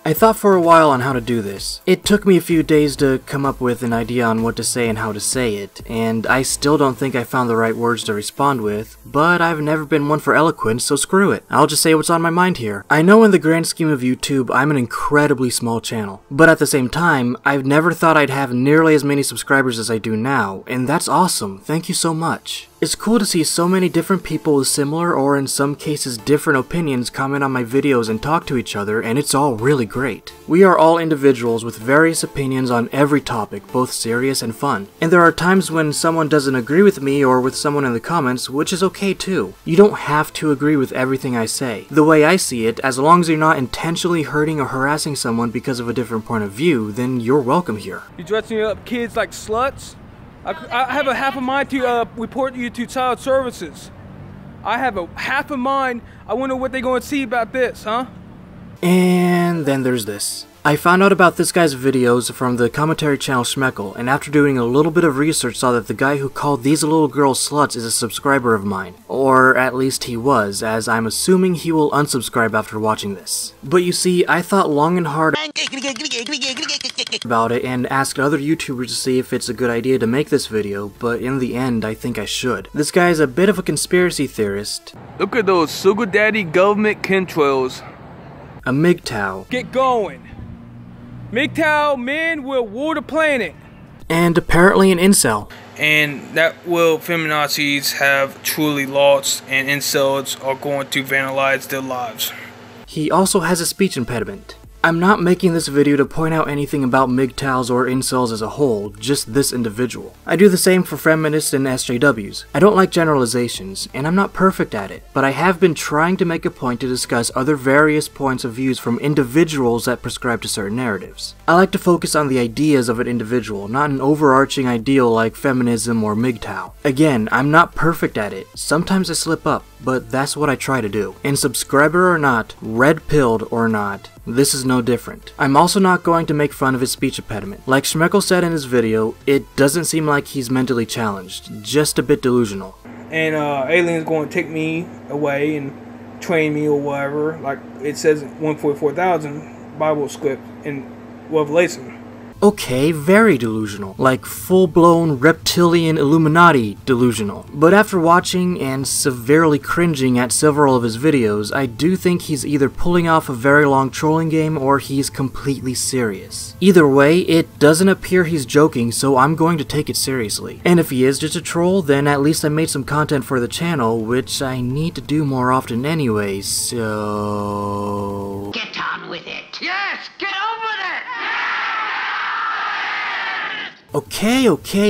I thought for a while on how to do this. It took me a few days to come up with an idea on what to say and how to say it, and I still don't think I found the right words to respond with, but I've never been one for eloquence, so screw it. I'll just say what's on my mind here. I know in the grand scheme of YouTube, I'm an incredibly small channel, but at the same time, I've never thought I'd have nearly as many subscribers as I do now, and that's awesome. Thank you so much. It's cool to see so many different people with similar or in some cases different opinions comment on my videos and talk to each other, and it's all really great. We are all individuals with various opinions on every topic, both serious and fun. And there are times when someone doesn't agree with me or with someone in the comments, which is okay too. You don't have to agree with everything I say. The way I see it, as long as you're not intentionally hurting or harassing someone because of a different point of view, then you're welcome here. You dressing up kids like sluts? I have a half a mind to report you to child services. I have a half a mind. I wonder what they're going to see about this, huh? And then there's this. I found out about this guy's videos from the commentary channel Schmeckle, and after doing a little bit of research saw that the guy who called these little girls sluts is a subscriber of mine. Or at least he was, as I'm assuming he will unsubscribe after watching this. But you see, I thought long and hard about it and asked other YouTubers to see if it's a good idea to make this video, but in the end I think I should. This guy is a bit of a conspiracy theorist. Look at those sugar daddy government chemtrails. A MGTOW. Get going. MGTOW men will rule the planet. And apparently an incel. And that will feminazis have truly lost, and incels are going to vandalize their lives. He also has a speech impediment. I'm not making this video to point out anything about MGTOWs or incels as a whole, just this individual. I do the same for feminists and SJWs. I don't like generalizations, and I'm not perfect at it, but I have been trying to make a point to discuss other various points of views from individuals that prescribe to certain narratives. I like to focus on the ideas of an individual, not an overarching ideal like feminism or MGTOW. Again, I'm not perfect at it. Sometimes I slip up, but that's what I try to do. And subscriber or not, red-pilled or not, this is no different. I'm also not going to make fun of his speech impediment. Like Schmeckle said in his video, it doesn't seem like he's mentally challenged, just a bit delusional. And aliens going to take me away and train me or whatever, like it says in 144,000 Bible script in Revelation. Okay, very delusional. Like full-blown reptilian Illuminati delusional. But after watching and severely cringing at several of his videos, I do think he's either pulling off a very long trolling game or he's completely serious. Either way, it doesn't appear he's joking, so I'm going to take it seriously. And if he is just a troll, then at least I made some content for the channel, which I need to do more often anyway, so... Get on with it. Yes, get on with it! Okay,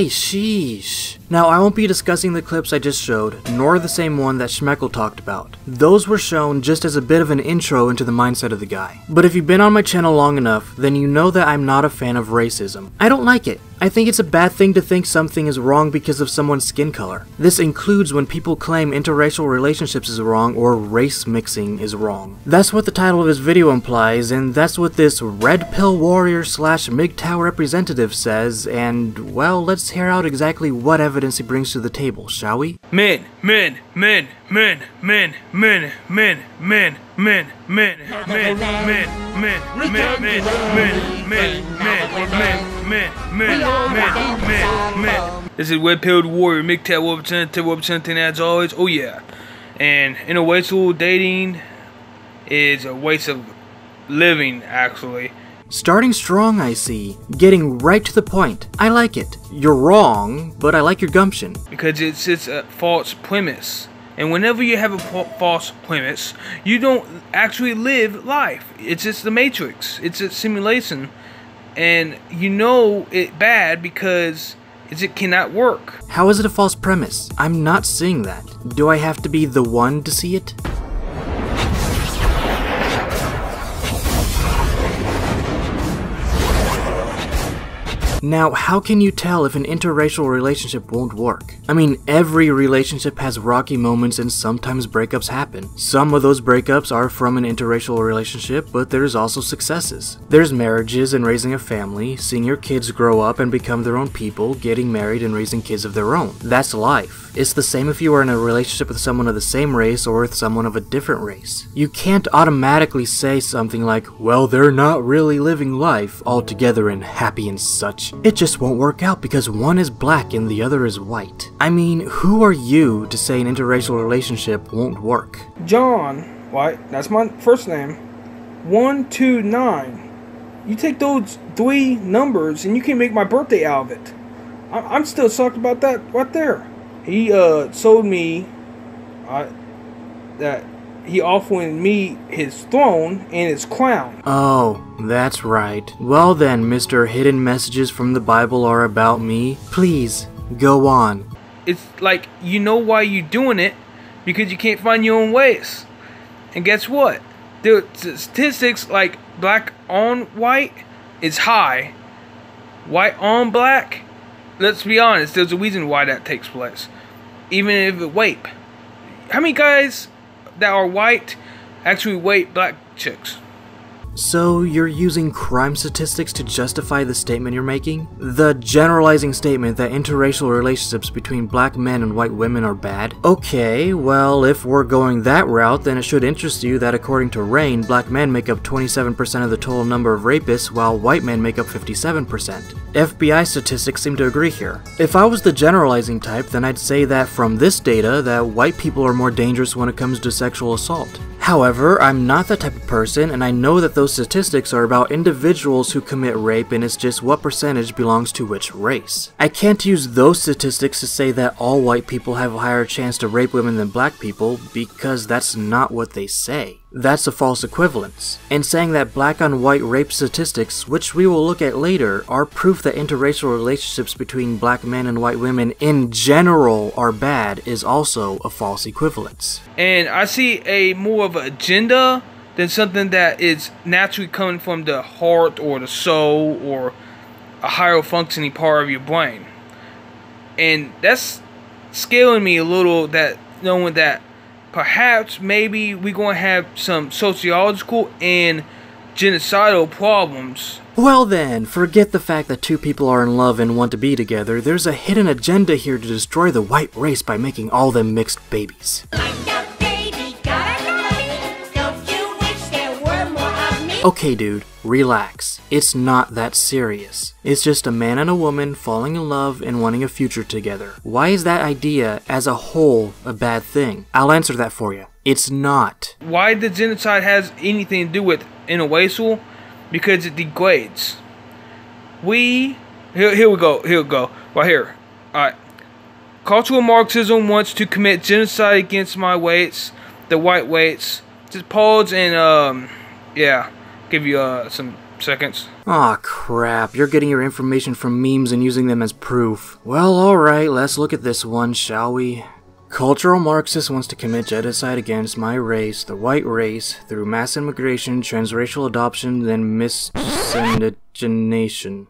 sheesh. Now, I won't be discussing the clips I just showed, nor the same one that Schmeckle talked about. Those were shown just as a bit of an intro into the mindset of the guy. But if you've been on my channel long enough, then you know that I'm not a fan of racism. I don't like it. I think it's a bad thing to think something is wrong because of someone's skin color. This includes when people claim interracial relationships is wrong or race mixing is wrong. That's what the title of his video implies, and that's what this red pill warrior / MGTOW representative says, and well, let's hear out exactly what evidence he brings to the table, shall we? Men. This is red-pilled warrior, MGTOW representing as always. Oh yeah. And interracial dating is a waste of living, actually. Starting strong, I see. Getting right to the point. I like it. You're wrong, but I like your gumption. Because it's a false premise. And whenever you have a false premise, you don't actually live life. It's just the Matrix. It's a simulation. And you know it bad because it cannot work. How is it a false premise? I'm not seeing that. Do I have to be the one to see it? Now, how can you tell if an interracial relationship won't work? I mean, every relationship has rocky moments and sometimes breakups happen. Some of those breakups are from an interracial relationship, but there's also successes. There's marriages and raising a family, seeing your kids grow up and become their own people, getting married and raising kids of their own. That's life. It's the same if you are in a relationship with someone of the same race or with someone of a different race. You can't automatically say something like, well, they're not really living life all together and happy and such. It just won't work out because one is black and the other is white. I mean, who are you to say an interracial relationship won't work? John, White, that's my first name. 129. You take those 3 numbers and you can make my birthday out of it. I'm still shocked about that right there. He told me that he offered me his throne and his crown. Oh, that's right. Well then, Mr. Hidden Messages from the Bible are about me. Please, go on. It's like, you know why you're doing it, because you can't find your own ways. And guess what? The statistics like black on white is high. White on black, let's be honest, there's a reason why that takes place. Even if it rape. How many guys that are white actually rape black chicks? So you're using crime statistics to justify the statement you're making? The generalizing statement that interracial relationships between black men and white women are bad? Okay, well, if we're going that route, then it should interest you that according to RAIN, black men make up 27% of the total number of rapists, while white men make up 57%. FBI statistics seem to agree here. If I was the generalizing type, then I'd say that from this data, that white people are more dangerous when it comes to sexual assault. However, I'm not that type of person, and I know that those statistics are about individuals who commit rape, and it's just what percentage belongs to which race. I can't use those statistics to say that all white people have a higher chance to rape women than black people, because that's not what they say. That's a false equivalence. And saying that black on white rape statistics, which we will look at later, are proof that interracial relationships between black men and white women in general are bad is also a false equivalence. And I see a more of an agenda than something that is naturally coming from the heart or the soul or a higher functioning part of your brain. And that's scaring me a little, that knowing that perhaps maybe we're going to have some sociological and genocidal problems. Well then, forget the fact that two people are in love and want to be together. There's a hidden agenda here to destroy the white race by making all them mixed babies. Okay dude, relax. It's not that serious. It's just a man and a woman falling in love and wanting a future together. Why is that idea as a whole a bad thing? I'll answer that for you. It's not. Why the genocide has anything to do with interracial? Because it degrades. Here we go. Right here. Alright. Cultural Marxism wants to commit genocide against my whites, the white whites. Just pause and yeah. Give you some seconds. Aw crap, you're getting your information from memes and using them as proof. Well, alright, let's look at this one, shall we? Cultural Marxist wants to commit genocide against my race, the white race, through mass immigration, transracial adoption, and miscegenation.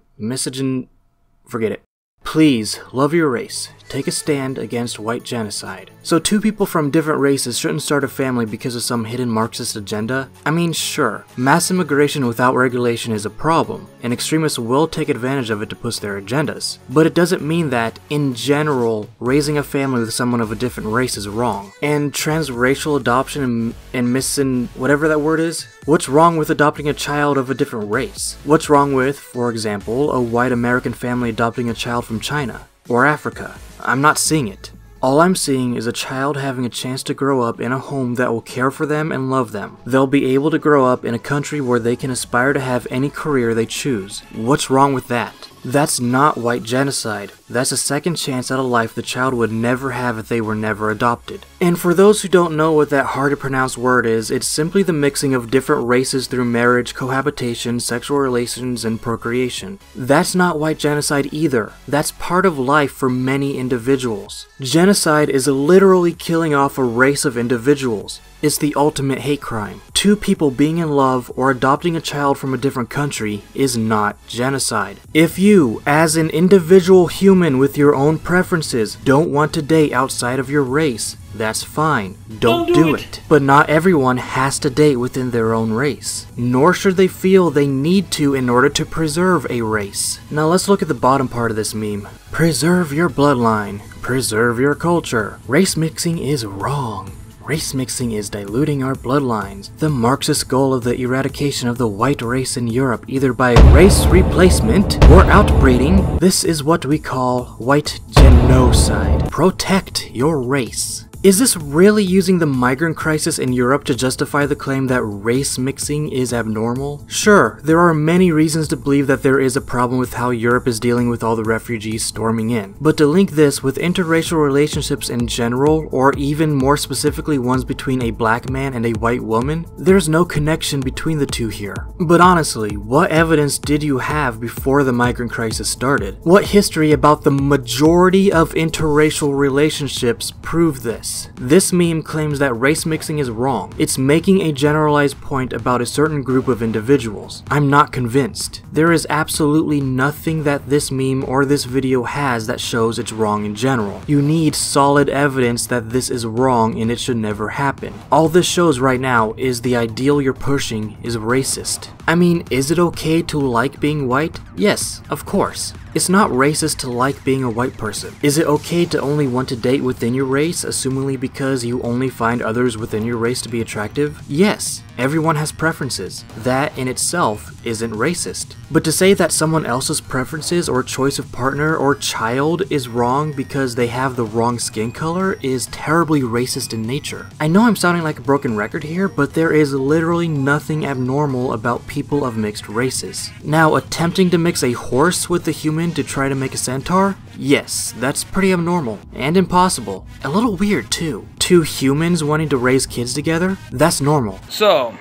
Forget it. Please, love your race. Take a stand against white genocide. So two people from different races shouldn't start a family because of some hidden Marxist agenda? I mean, sure, mass immigration without regulation is a problem, and extremists will take advantage of it to push their agendas. But it doesn't mean that, in general, raising a family with someone of a different race is wrong. And transracial adoption and whatever that word is? What's wrong with adopting a child of a different race? What's wrong with, for example, a white American family adopting a child from China or Africa? I'm not seeing it. All I'm seeing is a child having a chance to grow up in a home that will care for them and love them. They'll be able to grow up in a country where they can aspire to have any career they choose. What's wrong with that? That's not white genocide. That's a second chance at a life the child would never have if they were never adopted. And for those who don't know what that hard to pronounce word is, it's simply the mixing of different races through marriage, cohabitation, sexual relations, and procreation. That's not white genocide either. That's part of life for many individuals. Genocide is literally killing off a race of individuals. It's the ultimate hate crime. Two people being in love or adopting a child from a different country is not genocide. If you, as an individual human with your own preferences, don't want to date outside of your race, that's fine. Don't do it. But not everyone has to date within their own race, nor should they feel they need to in order to preserve a race. Now let's look at the bottom part of this meme. Preserve your bloodline. Preserve your culture. Race mixing is wrong. Race mixing is diluting our bloodlines. The Marxist goal of the eradication of the white race in Europe, either by race replacement or outbreeding, this is what we call white genocide. Protect your race. Is this really using the migrant crisis in Europe to justify the claim that race mixing is abnormal? Sure, there are many reasons to believe that there is a problem with how Europe is dealing with all the refugees storming in. But to link this with interracial relationships in general, or even more specifically ones between a black man and a white woman, there's no connection between the two here. But honestly, what evidence did you have before the migrant crisis started? What history about the majority of interracial relationships prove this? This meme claims that race mixing is wrong. It's making a generalized point about a certain group of individuals. I'm not convinced. There is absolutely nothing that this meme or this video has that shows it's wrong in general. You need solid evidence that this is wrong and it should never happen. All this shows right now is the ideal you're pushing is racist. I mean, is it okay to like being white? Yes, of course. It's not racist to like being a white person. Is it okay to only want to date within your race, assumingly because you only find others within your race to be attractive? Yes, everyone has preferences. That in itself isn't racist. But to say that someone else's preferences or choice of partner or child is wrong because they have the wrong skin color is terribly racist in nature. I know I'm sounding like a broken record here, but there is literally nothing abnormal about people of mixed races. Now, attempting to mix a horse with a human to try to make a centaur? Yes, that's pretty abnormal and impossible. A little weird too. Two humans wanting to raise kids together? That's normal. So,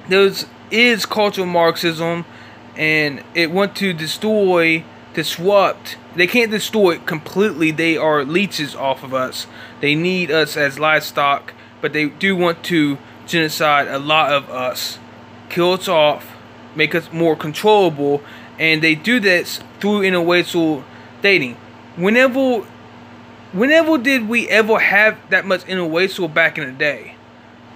there is cultural Marxism, and it want to disrupt. They can't destroy it completely. They are leeches off of us. They need us as livestock, but they do want to genocide a lot of us, kill us off, make us more controllable, and they do this through interracial dating. Whenever did we ever have that much interracial back in the day?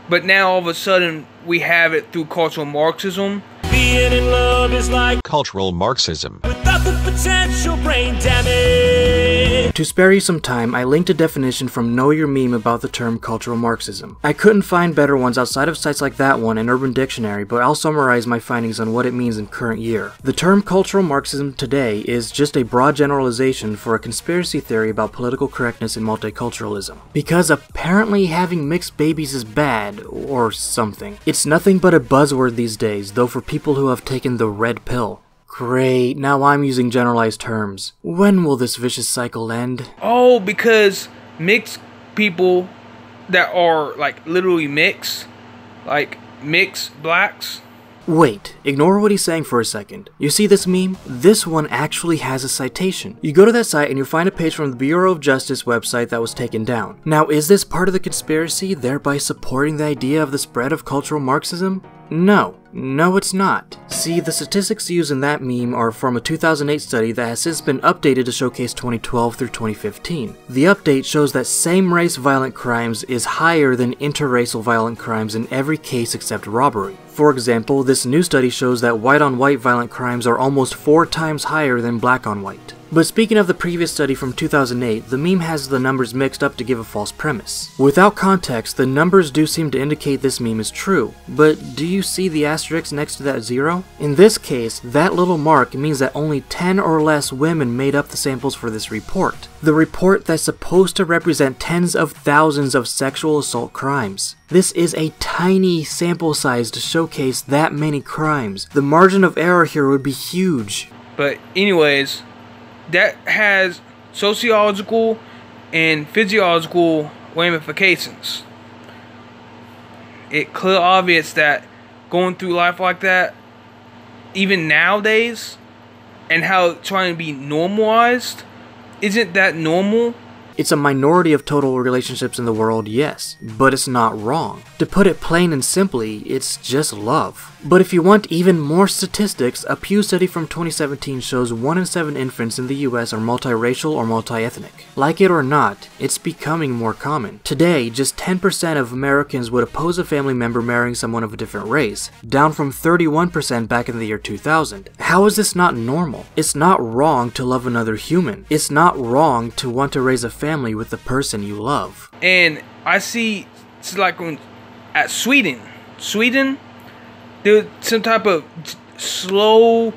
But now all of a sudden we have it through cultural Marxism. Being in love is like cultural Marxism without the potential brain damage. To spare you some time, I linked a definition from Know Your Meme about the term cultural Marxism. I couldn't find better ones outside of sites like that one and Urban Dictionary, but I'll summarize my findings on what it means in current year. The term cultural Marxism today is just a broad generalization for a conspiracy theory about political correctness and multiculturalism. Because apparently having mixed babies is bad, or something. It's nothing but a buzzword these days, though for people who have taken the red pill. Great, now I'm using generalized terms. When will this vicious cycle end? Oh, because mixed people that are like literally mixed, like mixed blacks. Wait, ignore what he's saying for a second. You see this meme? This one actually has a citation. You go to that site and you find a page from the Bureau of Justice website that was taken down. Now, is this part of the conspiracy, thereby supporting the idea of the spread of cultural Marxism? No, it's not. See, the statistics used in that meme are from a 2008 study that has since been updated to showcase 2012 through 2015. The update shows that same-race violent crimes is higher than interracial violent crimes in every case except robbery. For example, this new study shows that white-on-white violent crimes are almost 4 times higher than black-on-white. But speaking of the previous study from 2008, the meme has the numbers mixed up to give a false premise. Without context, the numbers do seem to indicate this meme is true, but do you see the asterisk next to that 0? In this case, that little mark means that only 10 or less women made up the samples for this report. The report that's supposed to represent tens of thousands of sexual assault crimes. This is a tiny sample size to showcase that many crimes. The margin of error here would be huge. But anyways, that has sociological and physiological ramifications. It's clear obvious that going through life like that, even nowadays, and how it's trying to be normalized, isn't that normal? It's a minority of total relationships in the world, yes, but it's not wrong. To put it plain and simply, it's just love. But if you want even more statistics, a Pew study from 2017 shows 1 in 7 infants in the US are multiracial or multi-ethnic. Like it or not, it's becoming more common. Today, just 10% of Americans would oppose a family member marrying someone of a different race, down from 31% back in the year 2000. How is this not normal? It's not wrong to love another human. It's not wrong to want to raise a family with the person you love. And I see, it's like at Sweden, there's some type of slow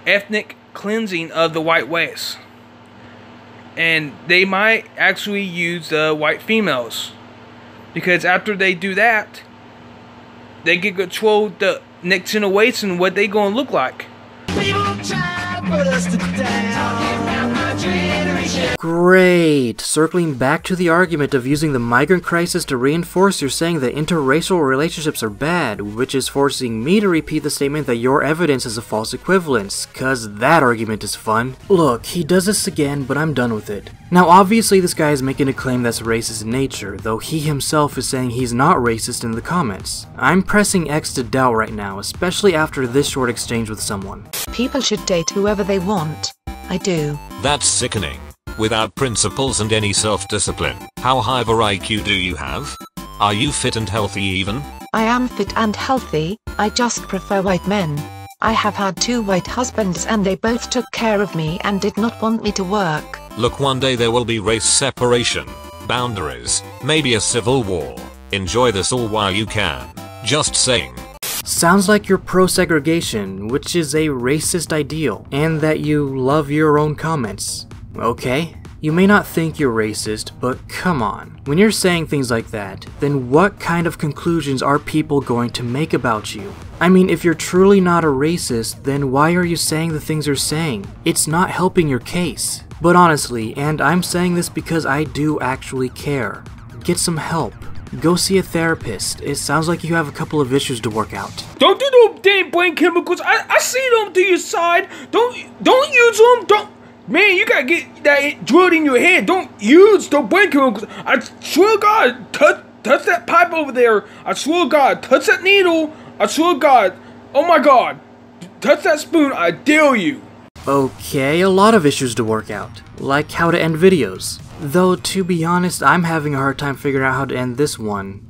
ethnic cleansing of the white race. And they might actually use the white females. Because after they do that, they can control the next generation, what they gonna look like. Great! Circling back to the argument of using the migrant crisis to reinforce you're saying that interracial relationships are bad, which is forcing me to repeat the statement that your evidence is a false equivalence, cause that argument is fun. Look, he does this again, but I'm done with it. Now obviously this guy is making a claim that's racist in nature, though he himself is saying he's not racist in the comments. I'm pressing X to doubt right now, especially after this short exchange with someone. People should date whoever they want. I do. That's sickening. Without principles and any self-discipline. How high of a IQ do you have? Are you fit and healthy even? I am fit and healthy, I just prefer white men. I have had 2 white husbands and they both took care of me and did not want me to work. Look, one day there will be race separation, boundaries, maybe a civil war. Enjoy this all while you can. Just saying. Sounds like you're pro-segregation, which is a racist ideal, and that you love your own comments. Okay, you may not think you're racist, but come on. When you're saying things like that, then what kind of conclusions are people going to make about you? I mean, if you're truly not a racist, then why are you saying the things you're saying? It's not helping your case. But honestly, and I'm saying this because I do actually care, get some help. Go see a therapist. It sounds like you have a couple of issues to work out. Don't do no damn brain chemicals. I see them to your side. Don't use them. Don't. Man, you gotta get that drilled in your head. Don't use the brain chemicals. I swear to God, touch that pipe over there. I swear to God, touch that needle. I swear to God. Oh my God, touch that spoon. I dare you. Okay, a lot of issues to work out, like how to end videos. Though, to be honest, I'm having a hard time figuring out how to end this one.